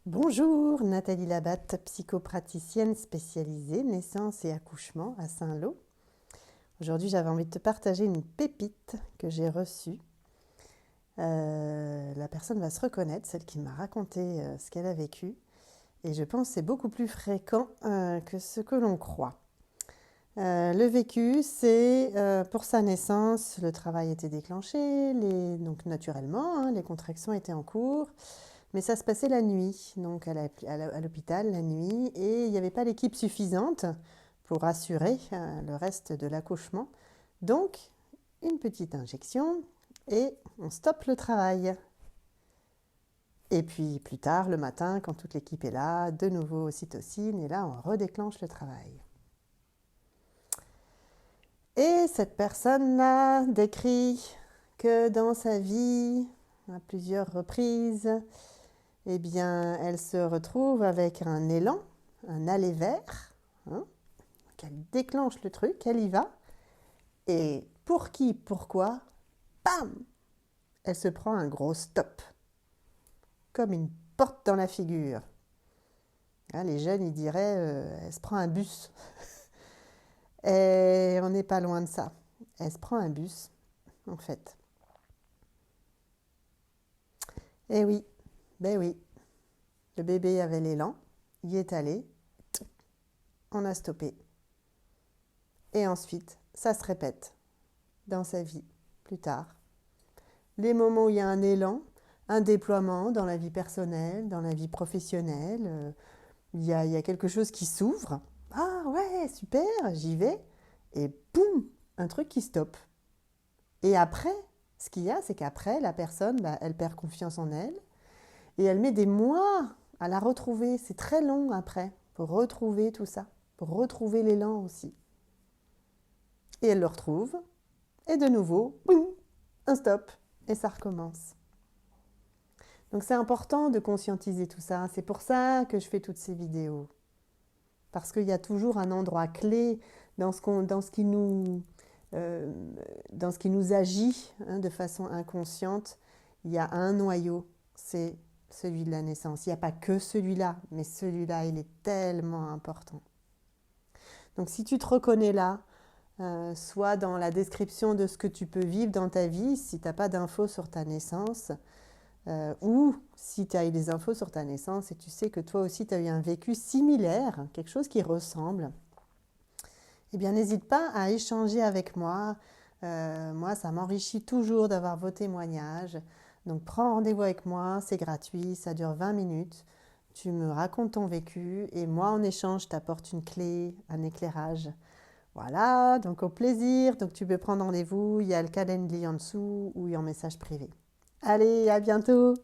Bonjour, Nathalie Labatte, psychopraticienne spécialisée naissance et accouchement à Saint-Lô. Aujourd'hui, j'avais envie de te partager une pépite que j'ai reçue. La personne va se reconnaître, celle qui m'a raconté ce qu'elle a vécu. Et je pense que c'est beaucoup plus fréquent que ce que l'on croit. Le vécu, c'est pour sa naissance, le travail était déclenché, donc naturellement, les contractions étaient en cours. Mais ça se passait la nuit, donc à l'hôpital la nuit, et il n'y avait pas l'équipe suffisante pour assurer le reste de l'accouchement. Donc, une petite injection et on stoppe le travail. Et puis plus tard, le matin, quand toute l'équipe est là, de nouveau ocytocine, et là on redéclenche le travail. Et cette personne a décrit que dans sa vie, à plusieurs reprises, eh bien, elle se retrouve avec un élan, un aller vers. Donc elle déclenche le truc, elle y va. Et pour qui, pourquoi, bam, elle se prend un gros stop. Comme une porte dans la figure. Là, les jeunes, ils diraient, elle se prend un bus. Et on n'est pas loin de ça. Elle se prend un bus, en fait. Eh oui, ben oui. Le bébé avait l'élan, il est allé, on a stoppé. Et ensuite, ça se répète dans sa vie, plus tard. Les moments où il y a un élan, un déploiement dans la vie personnelle, dans la vie professionnelle, il y a quelque chose qui s'ouvre. Ah ouais, super, j'y vais. Et boum, un truc qui stoppe. Et après, ce qu'il y a, c'est qu'après, la personne, elle perd confiance en elle. Et elle met des mois à la retrouver. C'est très long après, pour retrouver tout ça, pour retrouver l'élan aussi. Et elle le retrouve. Et de nouveau, boum, un stop. Et ça recommence. Donc c'est important de conscientiser tout ça. C'est pour ça que je fais toutes ces vidéos. Parce qu'il y a toujours un endroit clé dans ce qui nous agit de façon inconsciente. Il y a un noyau, c'est celui de la naissance. Il n'y a pas que celui-là, mais celui-là, il est tellement important. Donc si tu te reconnais là, soit dans la description de ce que tu peux vivre dans ta vie, si tu n'as pas d'infos sur ta naissance, ou si tu as eu des infos sur ta naissance et tu sais que toi aussi tu as eu un vécu similaire, quelque chose qui ressemble, eh bien n'hésite pas à échanger avec moi. Moi, ça m'enrichit toujours d'avoir vos témoignages. Donc prends rendez-vous avec moi, c'est gratuit, ça dure 20 minutes. Tu me racontes ton vécu et moi en échange, je t'apporte une clé, un éclairage. Voilà, donc au plaisir. Donc tu peux prendre rendez-vous, il y a le Calendly en dessous ou en message privé. Allez, à bientôt!